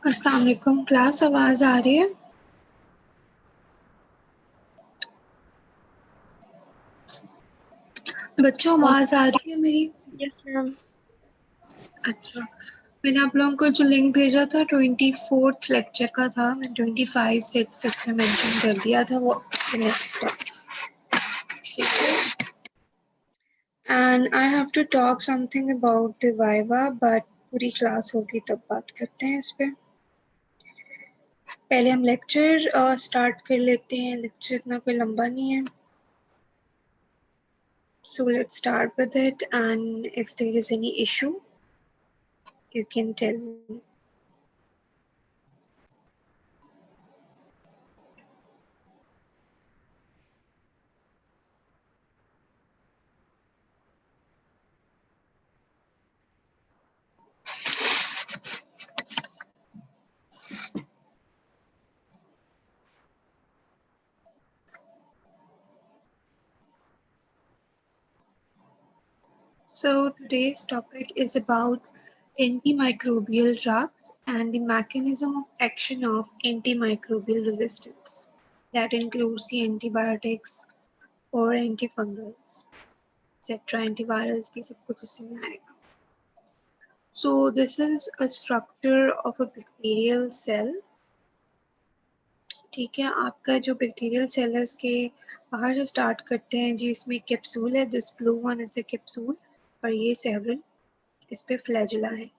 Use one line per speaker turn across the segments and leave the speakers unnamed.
अस्सलाम वालेकुम क्लास, आवाज़ आ रही है? बच्चों आवाज़ आ रही है मेरी?
Yes ma'am.
अच्छा, मैंने आप लोगों को जो लिंक भेजा था 24th लेक्चर का था। मैं 25 6 में मेंशन कर दिया था वो नेक्स्ट है, ठीक है। And I have to talk something about the viva, but पूरी क्लास होगी तब बात करते हैं इस पे। पहले हम लेक्चर स्टार्ट कर लेते हैं। लेक्चर इतना कोई लंबा नहीं है, so let's start with it, and if there is any issue you can tell me. So today's topic is about antimicrobial drugs and the mechanism of action of antimicrobial resistance. That includes the antibiotics or antifungals, etc. Antivirals भी सब कुछ इसमें आएगा. So this is a structure of a bacterial cell. ठीक है, आपका जो bacterial cell है उसके बाहर से स्टार्ट करते हैं जी। इसमें कैप्सूल है, this blue one is the capsule, और ये सेवरल, इस पे फ्लैजुला है.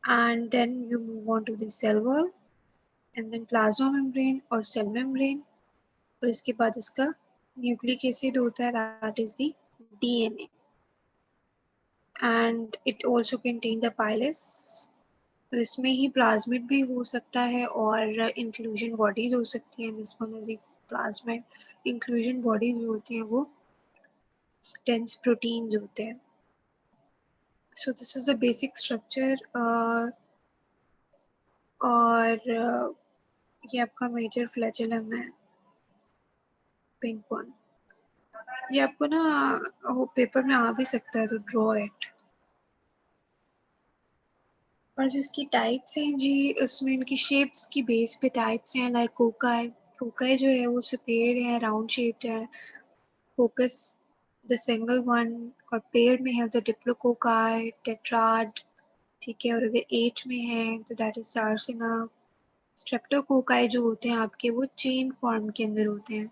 And then you move on to the cell wall and then plasma membrane और cell membrane, और इसके बाद इसका न्यूक्लिक एसिड होता है, that is the DNA, and it also contain the pilus, और इसमें ही प्लाज्मिड भी हो सकता है और इंक्लूजन बॉडीज हो सकती हैं. This one is plasmid. Inclusion bodies जो होती हैं वो डेंस प्रोटीन्स होते हैं. So this is the basic structure. और ये आपका मेजर फ्लैचेलम है, पिंक वन. ये आपको ना वो पेपर में आ भी सकता है, तो ड्रॉ इट. और जिसकी टाइप्स हैं जी, उसमें इनकी शेप्स की बेस पे टाइप्स हैं. Like cocci. कोकाई जो है वो सफेद है, राउंड शेप्ड है. Focus the single one. और पेड़ में है तो डिप्लोकोकाई, टेट्राड. ठीक है, और अगर 8 में है तो दैट इज सार्सिना. स्ट्रेप्टोकोकाई जो होते हैं आपके, वो चेन फॉर्म के अंदर होते हैं.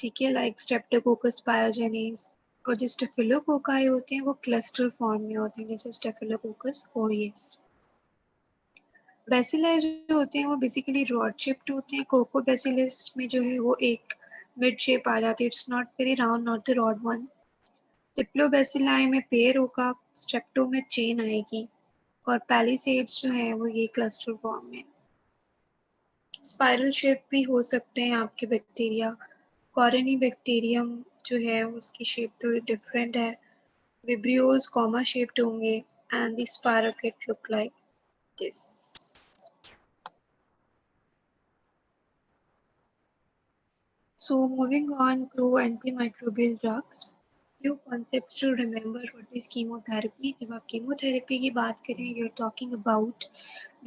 ठीक है, लाइक स्ट्रेप्टोकोकस पायोजेनिस. और जो स्टेफिलोकोकाई होते हैं वो क्लस्टर फॉर्म में होते हैं, जैसे स्टेफिलोकोकस ओरियस. बेसिलाई जो होते हैं वो बेसिकली रॉड शेप्ड होते हैं. कोको बेसिलस में जो है वो एक मिड शेप आ जाती है. It's not very round, not the rod one. Diplobacilli में पेयर होगा, स्ट्रेप्टो में चेन आएगी, और पैलिसेड्स जो है वो ये क्लस्टर फॉर्म में. स्पाइरल शेप भी हो सकते हैं आपके बैक्टीरिया. कॉरेनी बैक्टीरियम जो है उसकी शेप थोड़ी डिफरेंट है. विब्रियोज कॉमा शेप्ड होंगे, and the spirochete look like this. So moving on to antimicrobial drugs, few concepts to remember. What is chemotherapy? जब आप chemotherapy की बात करें, you're talking about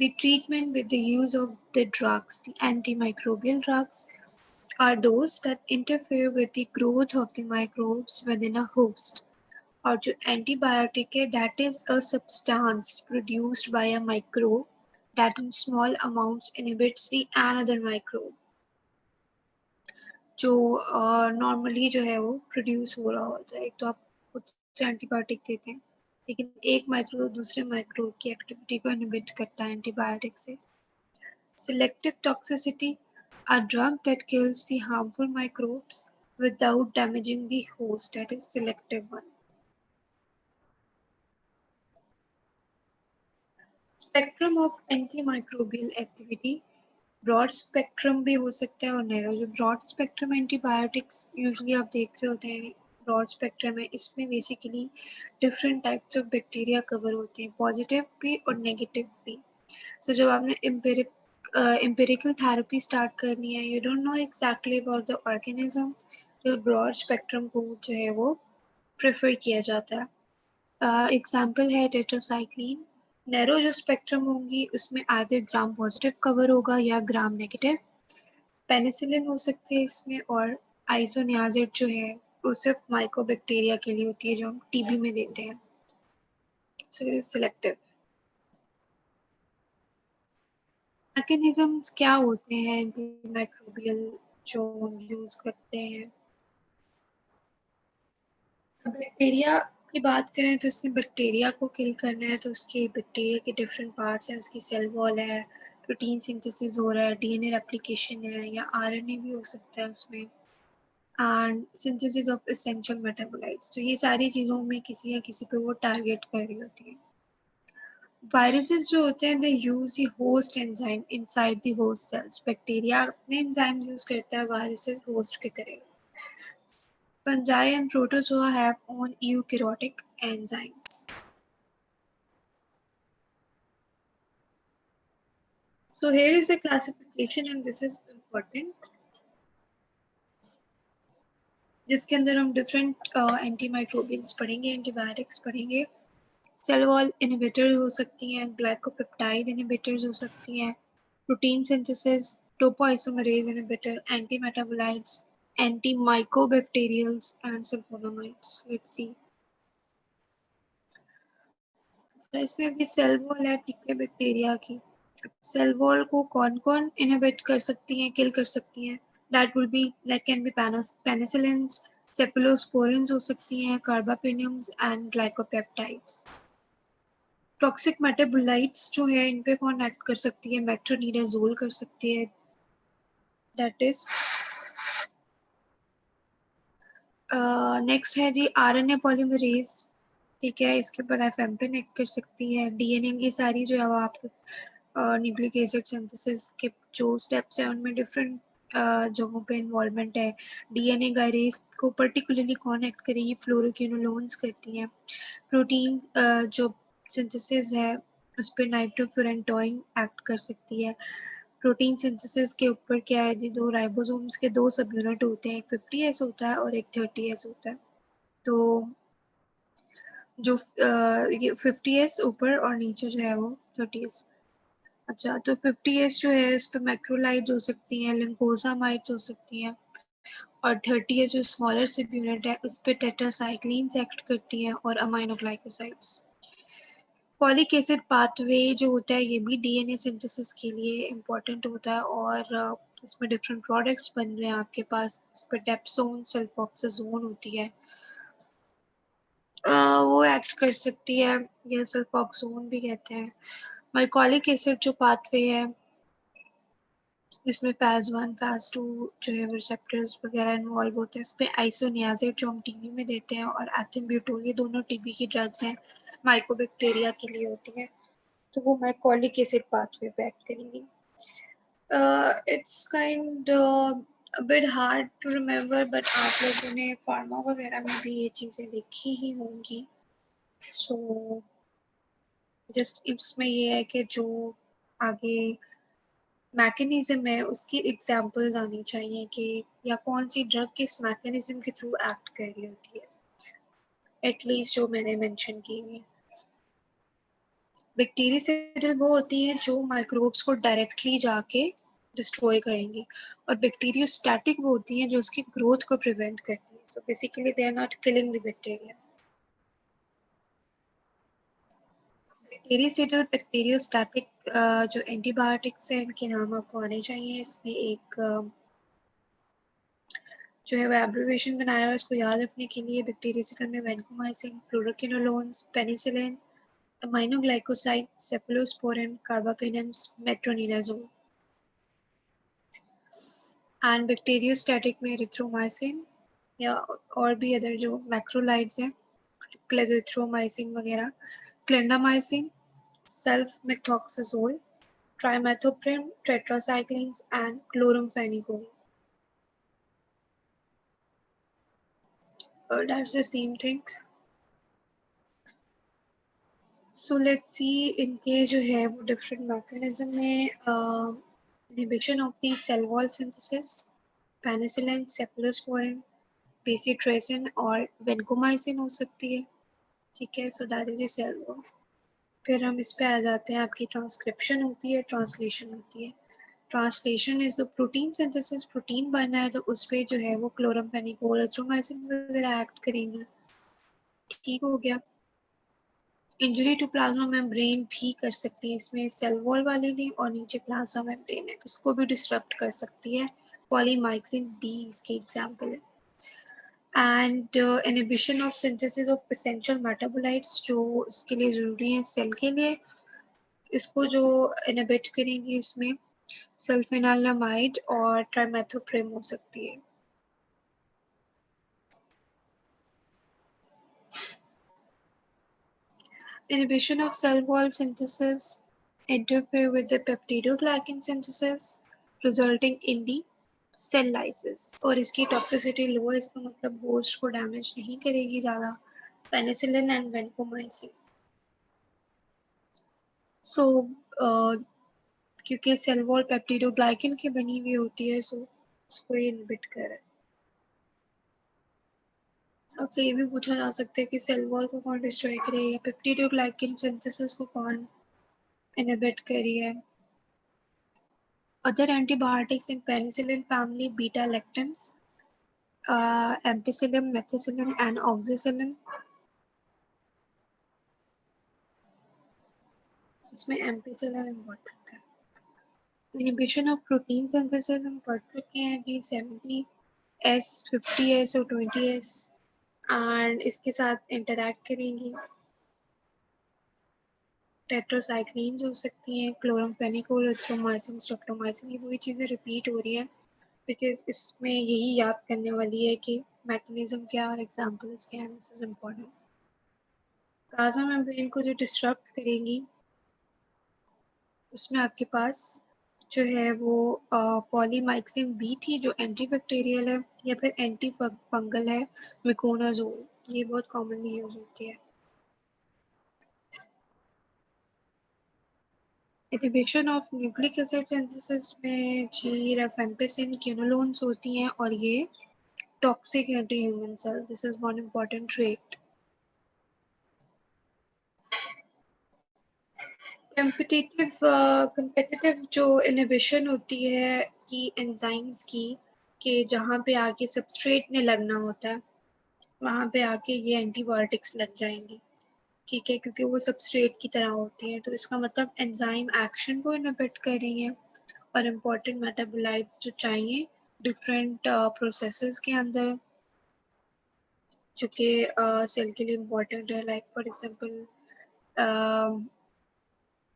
the treatment with the use of the drugs. The antimicrobial drugs are those that interfere with the growth of the microbes within a host. और जो antibiotic है, that is a substance produced by a microbe that in small amounts inhibits the another microbe, जो normally जो है वो produce हो रहा होता है. एक तो आप खुद से एंटीबायोटिक देते हैं, लेकिन एक माइक्रोब दूसरे माइक्रोब की एक्टिविटी को इनहिबिट करता है एंटीबायोटिक से. Selective toxicity, a drug that kills the harmful microbes without damaging the host, that is selective one. Spectrum of antimicrobial activity, broad spectrum भी हो सकता है और नैरो. जो ब्रॉड स्पेक्ट्रम एंटीबायोटिक्स यूजुअली आप देख रहे होते हैं, ब्रॉड स्पेक्ट्रम है, इसमें basically different types of bacteria cover होते हैं, पॉजिटिव भी और नेगेटिव भी. सो जब आपने एम्पिरिकल थेरेपी स्टार्ट करनी है, you don't know exactly about the organism, तो ब्रॉड स्पेक्ट्रम को जो है वो प्रेफर किया जाता है. एग्जाम्पल है टेट्रासाइक्लिन, नैरो जो स्पेक्ट्रम होंगी उसमें आधे ग्राम पॉजिटिव कवर होगा या ग्राम नेगेटिव। पेनिसिलिन हो सकती है इसमें, और आइसोनियाजिड जो है वो सिर्फ माइकोबैक्टीरिया के लिए होती है जो हम टीबी में देते हैं। So it is selective. Mechanisms क्या होते हैं एंटीमाइक्रोबियल जो हम यूज करते हैं? बैक्टीरिया की बात करें तो इसने बैक्टीरिया को किल करना है, तो उसके बैक्टीरिया के डिफरेंट पार्ट्स हैं, उसकी सेल वॉल है, प्रोटीन सिंथेसिस हो रहा है, डीएनए रेप्लिकेशन है या आरएनए भी हो सकता है उसमें, and synthesis of essential metabolites. तो ये सारी चीज़ों में किसी या किसी पे वो टारगेट कर रही होती है। वायरसेस जो होते हैं they use the host enzyme inside the host cells. Bacteria अपने एंजाइम यूज करता है, वायरसेस होस्ट के करेगा। Fungi and protozoa have own eukaryotic enzymes. So here is a classification and this is important, जिसके अंदर हम डिफरेंट एंटीमाइक्रोबियल्स पढ़ेंगे, antibiotics पढ़ेंगे। सेल वॉल इनहिबिटर हो सकती हैं, ग्लाइकोपेप्टाइड इनहिबिटर्स हो सकती हैं, protein synthesis, topoisomerase inhibitor, anti metabolites, anti mycobacterials and sulphonamides. Let's see. तो इसमें भी सेल वॉल है, ठीक है, बैक्टीरिया की। सेल वॉल को कौन कौन इनहिबिट कर सकती हैं, किल कर सकती हैं? दैट कैन बी पेनिसिलिन्स, सेफलोस्पोरिन्स हो सकती हैं, कार्बापेनियम्स एंड ग्लाइकोपेप्टाइड्स। टॉक्सिक मेटाबोलाइट्स जो है इन पे कौन एक्ट कर सकती है? मेट्रोनिडाजोल कर सकती है, दैट इज। नेक्स्ट है जी आरएनए पॉलीमरेज, ठीक है, इसके ऊपर एफएमपिन एक्ट कर सकती है। डीएनए की सारी जो है वो आपको न्यूक्लिक एसिड सिंथेसिस के जो स्टेप्स हैं उनमें डिफरेंट जगहों पे इन्वॉल्वमेंट है। डीएनए गायरेज को पर्टिकुलरली कौन एक्ट करेंगी? फ्लोरोक्विनोलोन्स करती हैं। प्रोटीन जो सिंथेसिस है उस पर नाइट्रोफुरेंटोइन एक्ट कर सकती है। प्रोटीन सिंथेसिस के ऊपर क्या है जी, दो राइबोसोम्स के दो सब यूनिट होते हैं, एक 50S होता है और एक 30S होता है। तो जो ये 50S ऊपर और नीचे जो है वो 30S। अच्छा, तो 50S जो है इस पे मैक्रोलाइड्स हो सकती हैं, लिंकोसामाइड्स हो सकती हैं, और 30S जो स्मॉलर सब यूनिट है उस पे टेट्रासाइक्लिन्स एक्ट करती हैं और अमाइनोग्लाइकोसाइड्स। फॉलिक एसिड पाथवे जो होता है ये भी डीएनए सिंथेसिस के लिए इम्पोर्टेंट होता है, और इसमें डिफरेंट प्रोडक्ट्स बन रहे हैं आपके पास। इस पर डेप्सोन सल्फॉक्साजोन होती है, वो एक्ट कर सकती है, या सल्फॉक्सोन भी कहते हैं। माइकोलिक एसिड जो पाथवे है जिसमें फेज 1 फेज 2 जो है रिसेप्टर्स वगैरह इन्वॉल्व होते हैं, इस पे आइसोनियाजिड जो हम टीबी में देते हैं और एथिम्ब्यूटोल, ये दोनों टीबी की ड्रग्स हैं, माइकोबैक्टीरिया के लिए होती हैं, तो वो माइकोलिक एसिड पाथवे पे एक्ट करेंगी। It's kind a bit hard to remember, but आप लोगों ने फार्मा वगैरह में भी ये चीज़ें देखी ही होंगी। सो जस्ट इसमें ये है कि जो आगे मैकेनिज्म है उसकी एग्जांपल्स आनी चाहिए कि या कौन सी ड्रग किस मैकेनिज्म के थ्रू एक्ट कर रही होती है, एटलीस्ट जो मैंने मेंशन की है। बैक्टीरियासिडल वो होती हैं जो माइक्रोब्स को डायरेक्टली जाके डिस्ट्रॉय करेंगी, और बैक्टीरियोस्टैटिक वो होती हैं जो उसकी ग्रोथ को प्रिवेंट करती है। So basically they are not killing the bacteria. Bactericidal bacteriostatic जो एंटीबायोटिक्स हैं इनके नाम आपको आने चाहिए। इसमें एक जो है वो एब्रिविएशन बनाया है इसको याद रखने के लिए। बैक्टीरियासिडल में vancomycin, fluoroquinolones, penicillin, aminoglycoside, cephalosporin, carbapenems, metronidazole. And bacteriostatic में एरिथ्रोमाइसिन या और भी अदर जो मैक्रोलाइड्स हैं, क्लेज़ोथ्रोमाइसिन वगैरह, clindamycin, sulfamethoxazole, trimethoprim, tetracyclines and chloramphenicol. That's the same thing. So let's see इनके जो है वो डिफरेंट मैकेनिज्म में inhibition of the cell wall synthesis, penicillin, cephalosporin, bacitracin और वेनकोमाइसिन हो सकती है, ठीक है। So that is the cell wall. फिर हम इस पे आ जाते हैं, आपकी ट्रांसक्रिप्शन होती है, ट्रांसलेशन होती है। Translation is the protein synthesis, protein बनना है तो उस पर जो है वो क्लोरमफेनिकोल, एरिथ्रोमाइसिन वगैरह एक्ट करेंगे। ठीक हो गया। इंजरी टू प्लाज्मा मेम्ब्रेन भी कर सकती है, इसमें सेल वॉल वाली थी और नीचे प्लाज्मा मेम्ब्रेन है, इसको भी डिस्टर्ब कर सकती है। पॉलीमाइक्सिन बी इसके एग्जाम्पल है। And inhibition of synthesis of essential metabolites जो इसके लिए जरूरी है सेल के लिए, इसको जो इनहिबिट करेंगी उसमें सल्फेनालामाइड और ट्राइमेथोप्रिम हो सकती है। Inhibition of cell wall synthesis interfere with the peptidoglycan synthesis, resulting in the cell lysis। और इसकी टॉक्सिसिटी लो है, इसका मतलब होस्ट को डैमेज नहीं करेगी ज़्यादा। Penicillin and vancomycin. सो क्योंकि सेल वॉल पेप्टिडोग्लाइकन की बनी हुई होती है, सो उसको ये इनहिबिट कर रहा है। आपसे ये भी पूछा जा सकता है कि सेल वॉल को कौन डिस्ट्रॉय करेगा या पेप्टिडोग्लाइकन सिंथेसिस को कौन इनहिबिट करिए। Other antibiotics in penicillin family beta-lactams, ampicillin, methicillin, and oxacillin. इसमें ampicillin important है। Inhibition of protein synthesis हम पढ़ चुके हैं जी, 70S, 50S और 20S, and इसके साथ interact करेंगी। टेट्रासाइक्लिन्स हो सकती हैं, क्लोरमफेनिकोल, एरिथ्रोमाइसिन, स्ट्रेप्टोमाइसिन, ये वही चीज़ें रिपीट हो रही हैं बिकॉज इसमें यही याद करने वाली है कि मैकेनिज्म क्या और एग्जाम्पल्स क्या हैं, this is important. Plasma membrane को जो डिस्टर्ब करेंगी उसमें आपके पास जो है वो पॉलीमाइक्सिन बी थी जो एंटीबैक्टीरियल है, या फिर एंटी फंगल है, मिकोनाजोल, ये बहुत कॉमनली यूज होती है। Inhibition of nucleic acid synthesis में जी रेफेम्पिसिन, क्विनोलोन्स होती हैं और ये toxic anti human cell, this is one important trait. Competitive जो इनहिबिशन होती है कि एंजाइम्स की, कि जहाँ पे आके सबस्ट्रेट ने लगना होता है वहाँ पे आके ये एंटीबायोटिक्स लग जाएंगी। ठीक है, क्योंकि वो सबस्ट्रेट की तरह होती है, तो इसका मतलब एंजाइम एक्शन को इनहिबिट कर रही है और इम्पोर्टेंट मेटाबोलाइट्स जो चाहिए डिफरेंट प्रोसेसेस के अंदर जो कि सेल के लिए इम्पोर्टेंट है, like for example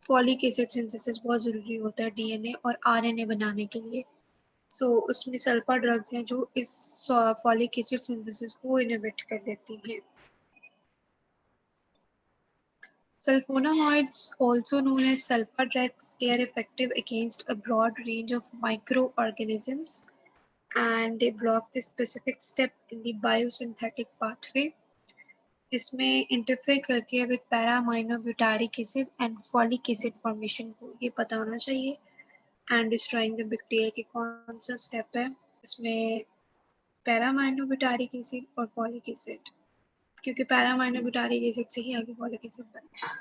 folic acid synthesis बहुत ज़रूरी होता है डीएनए और आरएनए बनाने के लिए। सो उसमें सल्फा ड्रग्स हैं जो इस फॉलिक एसिड सिंथेसिस को इनहिबिट कर देती हैं। Sulfonamides, also known as sulfa drugs, they are effective against a broad range of microorganisms and they block the specific step in the biosynthetic pathway. इसमें interfere करती है with para amino butyric acid and folic acid formation को, ये पता होना चाहिए। And destroying the bacteria की कौन सा स्टेप है इसमें, पैरामाइनो ब्यूटारिक एसिड और फॉलिक एसिड, क्योंकि पैरामाइनो ब्यूटारिक एसिड से ही आगे फॉलिक एसिड बनता है।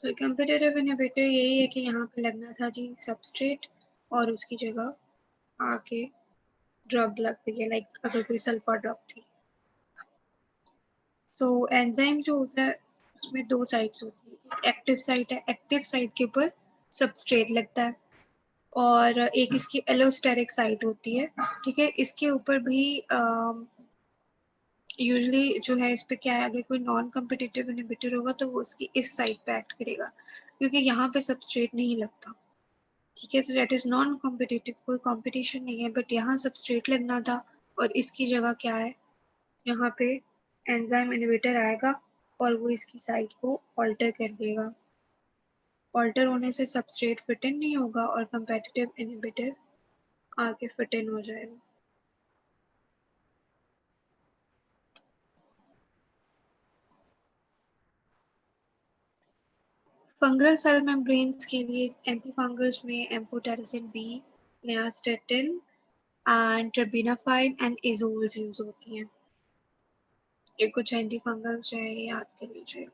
तो कंपेटिटिव इनहिबिटर यही है कि यहाँ पे लगना था जी सबस्ट्रेट और उसकी जगह आके ड्रग लग गई है, लाइक अगर कोई सल्फर ड्रग थी। सो एंजाइम जो होता है उसमें दो साइड्स होती है, एक्टिव साइट है, एक्टिव साइट के ऊपर सबस्ट्रेट लगता है और एक इसकी एलोस्टेरिक साइट होती है। ठीक है, इसके ऊपर भी यूजुअली जो है इस पे क्या है, अगर कोई नॉन कम्पिटिटिव इनहिबिटर होगा तो वो उसकी इस साइड पे एक्ट करेगा क्योंकि यहाँ पे सबस्ट्रेट नहीं लगता। ठीक है, तो दैट इज नॉन कॉम्पिटिटिव, कोई कंपटीशन नहीं है, बट यहाँ सबस्ट्रेट लगना था और इसकी जगह क्या है, यहाँ पे एंजाइम इनहिबिटर आएगा और वो इसकी साइट को ऑल्टर कर देगा। ऑल्टर होने से सबस्ट्रेट फिट इन नहीं होगा और कंपेटिटिव इनहिबिटर आगे फिट इन हो जाएगा। फंगल सेल मेम्ब्रेन्स के लिए एंटी फंगल्स में amphotericin B, nystatin and terbinafine and azoles use होती हैं। ये कुछ एंटी फंगल्स है, याद कर लीजिए।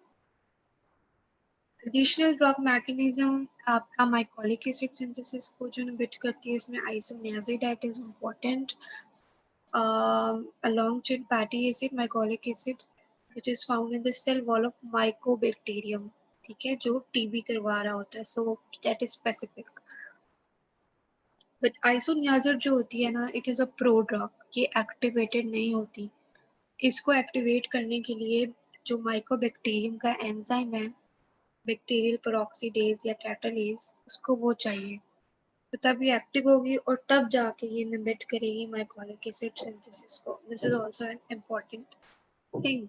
एडिशनल ड्रग मैकेनिज्म आपका माइकोलिक एसिड सिंथेसिस को जो इनहिबिट करती है, इसमें isoniazid it is important along with fatty acid, mycolic acid, which is found in the cell wall of mycobacterium, ठीक है, जो टीबी करवा रहा होता है, so that is specific. But isoniazid जो होती है ना, it is a pro drug, ये activated नहीं होती. इसको एक्टिवेट करने के लिए जो माइकोबैक्टीरियम का एंजाइम है, बैक्टीरियल पेरोक्सीडेज या कैटालेज, उसको वो चाहिए, तो तब ये एक्टिव होगी और तब जाके ये इनहिबिट करेगी माइकोलिक एसिड सिंथेसिस को. This is also an important thing.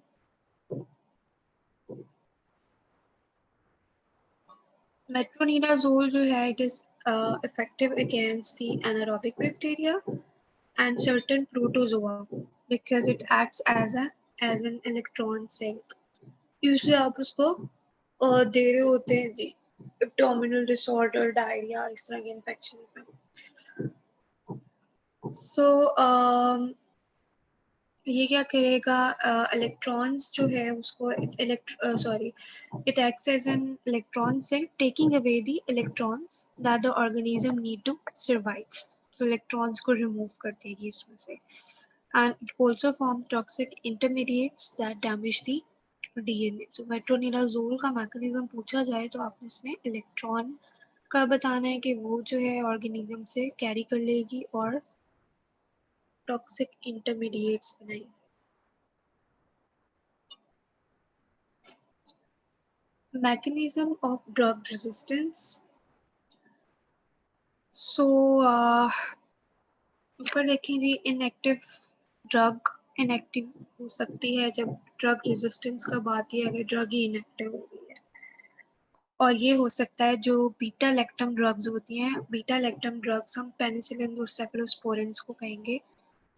Metronidazole जो है, it is effective against the anaerobic bacteria and certain protozoa because it acts as an electron sink. Usually आप उसको दे रहे होते हैं जी abdominal disorder, डायरिया, इस तरह के इन्फेक्शन में. सो ये क्या करेगा, इलेक्ट्रॉन्स जो है उसको it acts as an electron sink, taking away the electrons that the organism need to survive. So electrons को remove कर देगी इसमें से. And it also forms toxic intermediates that damage the DNA. So metronidazole का mechanism पूछा जाए तो आपने इसमें इलेक्ट्रॉन का बताना है कि वो जो है ऑर्गेनिज्म से कैरी कर लेगी और टॉक्सिक इंटरमीडिएट्स बनाएगी. Mechanism of drug resistance. So ऊपर देखें जी, इनएक्टिव ड्रग इनएक्टिव हो सकती है जब ड्रग रेजिस्टेंस का बात ही अगर ड्रग ही इनएक्टिव हो गई है. और ये हो सकता है जो बीटा लैक्टम ड्रग्स होती हैं, बीटा लैक्टम ड्रग्स हम पेनिसिलिन और सेफलोस्पोरिन्स को कहेंगे,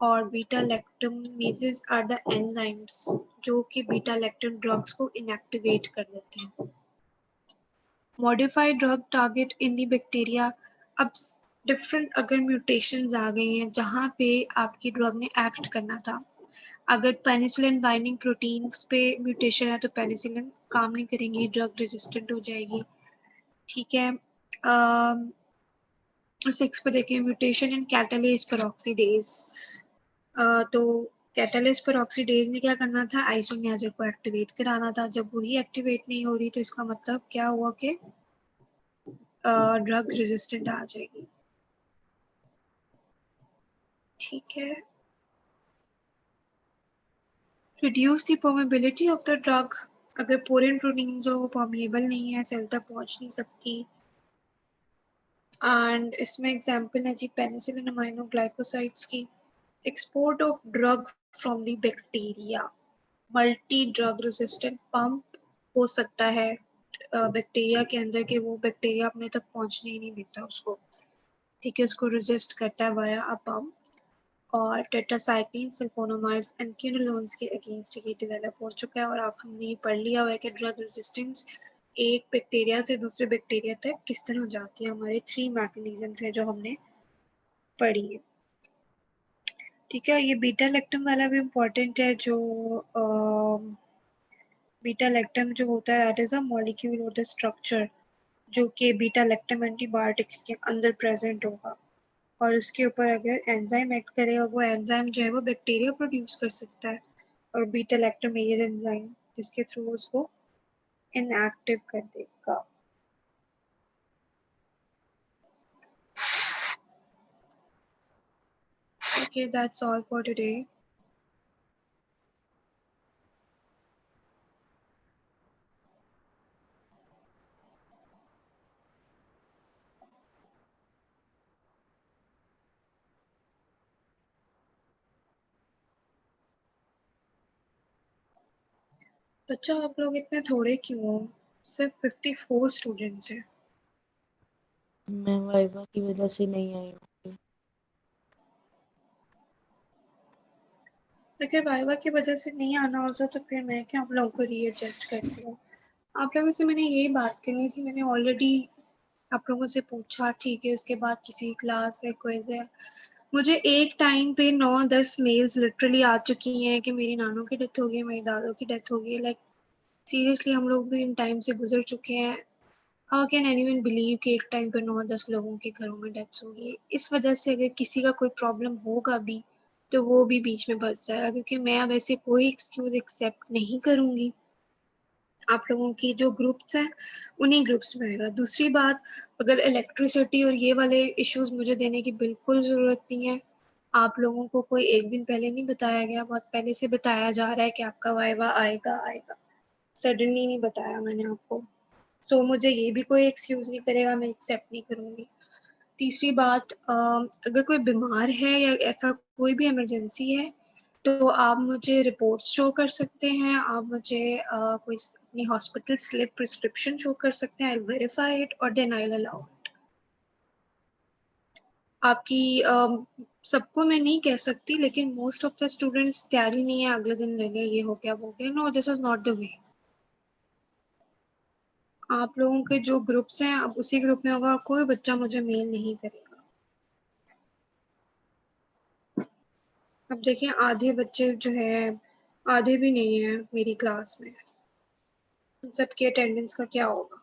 और बीटा लैक्टमेजेस आर द एंजाइम्स जो कि बीटा लैक्टम ड्रग्स को इनएक्टिवेट कर देते हैं. मॉडिफाइड ड्रग टारगेट इन दी बैक्टीरिया. अब डिफरेंट अगर म्यूटेशंस आ गई हैं जहाँ पे आपकी ड्रग ने एक्ट करना था, अगर पेनिसिलिन बाइंडिंग प्रोटीन्स पे म्यूटेशन है तो पेनिसिलिन काम नहीं करेंगी, ड्रग रेजिस्टेंट हो जाएगी, ठीक है. 6 पे देखिए, म्यूटेशन इन कैटालेज पेरोक्सीडेज. तो कैटालेज पेरोक्सीडेज ने क्या करना था, आइसोनियाजिड को एक्टिवेट कराना था. जब वही एक्टिवेट नहीं हो रही तो इसका मतलब क्या हुआ कि ड्रग रेजिस्टेंट आ जाएगी, ठीक है. Reduce the permeability of the drug. अगर पोरिन प्रोटीन जो परमेबल नहीं है, सेल तक पहुंच नहीं सकती. एंड इसमें एग्जांपल है जी पेनिसिलिन अमाइनो ग्लाइकोसाइड्स की. Export of drug from the bacteria. Multi drug resistant pump हो सकता है बैक्टीरिया के अंदर के वो बैक्टीरिया अपने तक पहुंचने ही नहीं देता उसको, ठीक है, उसको रेजिस्ट करता है वाया अ पंप. और टेट्रासाइक्लिन, सल्फोनामाइड्स एंड क्विनोलोन्स के अगेंस्ट ये डेवलप हो चुका है. और आप हमने ये पढ़ लिया हुआ है कि ड्रग रेजिस्टेंस एक बैक्टीरिया से दूसरे बैक्टीरिया तक किस तरह हो जाती है. हमारे 3 मैकेनिज्म थे जो हमने पढ़ी है, ठीक है. ये बीटा लैक्टम वाला भी इम्पोर्टेंट है. जो बीटा लैक्टम जो होता है दैट इज अ मॉलिक्यूल और द स्ट्रक्चर जो कि बीटा लैक्टम एंटीबायोटिक्स के अंदर प्रेजेंट होगा, और उसके ऊपर अगर एंजाइम एक्ट करे और वो एंजाइम जो है वो बैक्टीरिया प्रोड्यूस कर सकता है, और बीटा लैक्टोमेज एंजाइम जिसके थ्रू उसको इनएक्टिव कर देगा. Okay, that's all for today. बच्चा आप लोग इतने थोड़े क्यों हो, सिर्फ 54 स्टूडेंट्स हैं.
मैं वाइवा की वजह से नहीं आई हूँ.
अगर वाइवा की वजह से नहीं आना होता तो फिर मैं क्या आप लोगों को रीएडजस्ट करती हूँ. आप लोगों से मैंने ये बात करनी थी, मैंने ऑलरेडी आप लोगों से पूछा, ठीक है. उसके बाद किसी क्लास है, क्विज है. मुझे एक टाइम पे 9-10 मेल्स लिटरली आ चुकी हैं कि मेरी नानों की डेथ हो गई, मेरी दादों की डेथ हो गई. लाइक सीरियसली हम लोग भी इन टाइम से गुजर चुके हैं. हाउ कैन एनीवन बिलीव कि एक टाइम पर 9-10 लोगों के घरों में डेथ्स होगी। इस वजह से अगर किसी का कोई प्रॉब्लम होगा भी तो वो भी बीच में फंस जाएगा, क्योंकि मैं अब ऐसे कोई एक्सक्यूज एक्सेप्ट नहीं करूंगी। आप लोगों की जो ग्रुप्स हैं उन्हीं ग्रुप्स में रहेगा। दूसरी बात, अगर इलेक्ट्रिसिटी और ये वाले इश्यूज मुझे देने की बिल्कुल ज़रूरत नहीं है। आप लोगों को कोई एक दिन पहले नहीं बताया गया, बहुत पहले से बताया जा रहा है कि आपका वाइवा आएगा आएगा। सडनली नहीं बताया मैंने आपको। सो मुझे ये भी कोई एक्सक्यूज नहीं करेगा, मैं एक्सेप्ट नहीं करूंगी। तीसरी बात, अगर कोई बीमार है या ऐसा कोई भी इमरजेंसी है तो आप मुझे रिपोर्ट शो कर सकते हैं, आप मुझे कोई अपनी हॉस्पिटल स्लिप प्रिस्क्रिप्शन शो कर सकते हैं। आई वेरीफाई इट और then I will allow it. आपकी सबको मैं नहीं कह सकती, लेकिन मोस्ट ऑफ द स्टूडेंट्स तैयारी नहीं है, अगले दिन लेंगे ये हो गया वो गया। No, this is not the way. आप लोगों के जो ग्रुप्स हैं अब उसी ग्रुप में होगा, कोई बच्चा मुझे मेल नहीं करेगा। अब देखिए, आधे बच्चे जो है, आधे भी नहीं है मेरी क्लास में, सबकी अटेंडेंस का क्या होगा।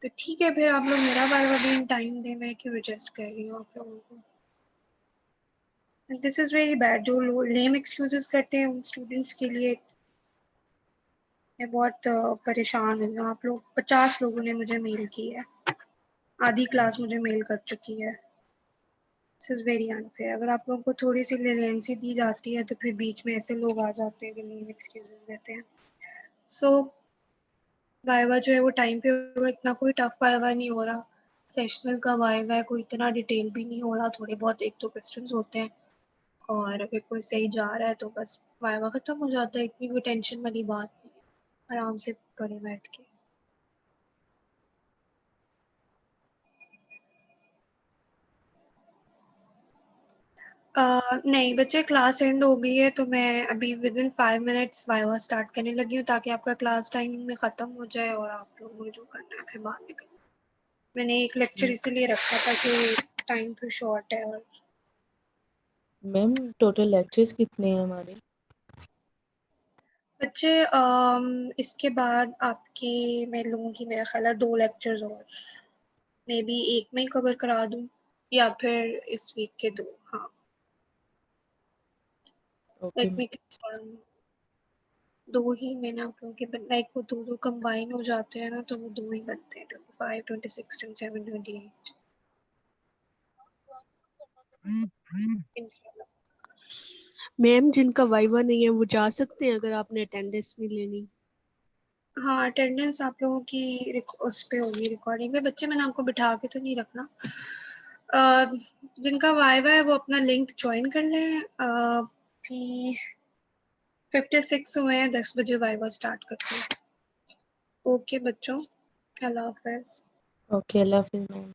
तो ठीक है, फिर आप लोग मेरा वाइवा भी टाइम दें, मैं क्यों एडजस्ट कर रही हूँ आप लोगों को। This is very bad. जो लोग लेम एक्सक्यूजेस करते हैं उन स्टूडेंट्स के लिए मैं बहुत परेशान हूँ। आप लोग 50 लोगों ने मुझे मेल की है, आधी क्लास मुझे मेल कर चुकी है। This is very unfair. अगर आप लोगों को थोड़ी सी लेनेंसी दी जाती है तो फिर बीच में ऐसे लोग आ जाते हैं जो लेम एक्सक्यूजेस देते हैं। सो वाइवा जो है वो टाइम पे होगा, इतना कोई टफ वाइवा नहीं हो रहा। सेशनल का वाइवा है, कोई इतना डिटेल भी नहीं हो रहा, थोड़े बहुत एक दो क्वेश्चंस होते हैं और अगर कोई सही जा रहा है तो बस वाइवा खत्म हो जाता है। इतनी कोई टेंशन वाली बात नहीं है, आराम से पढ़े बैठ के। नहीं बच्चे, क्लास एंड हो गई है तो मैं अभी with in 5 minutes viva start करने लगी हूँ, ताकि आपका क्लास टाइमिंग में ख़त्म हो जाए और आप लोगों को जो करना है फिर बाद में करना। मैंने एक लेक्चर इसीलिए रखा था कि टाइम तो शॉर्ट है। और
मैम टोटल लेक्चर्स कितने हैं हमारे?
बच्चे, इसके बाद आपके मैं लूँगी मेरा ख्याल है 2 लेक्चर्स और, मे बी एक में ही कवर करा दूँ या फिर इस वीक के 2। हाँ,
okay
let
ma'am.
Me confirm. 2 ही मैंने आप लोगों के लाइक वो 2-2 कंबाइन हो जाते हैं ना, तो वो 2 ही बनते हैं, 25, 26, 27, 28 इंशाल्लाह।
मैम जिनका वाइवा नहीं है वो जा सकते हैं अगर आपने अटेंडेंस नहीं लेनी?
हाँ, अटेंडेंस आप लोगों की उस पे होगी रिकॉर्डिंग में। बच्चे मैंने आपको बिठा के तो नहीं रखना। जिनका वाइवा है वो अपना लिंक ज्वाइन कर लें। भी 56 हुए हैं, 10 बजे वाइवा स्टार्ट करते हैं। ओके बच्चों, अल्लाह हाफिज।
ओके, अल्लाह हाफिज़ मैम।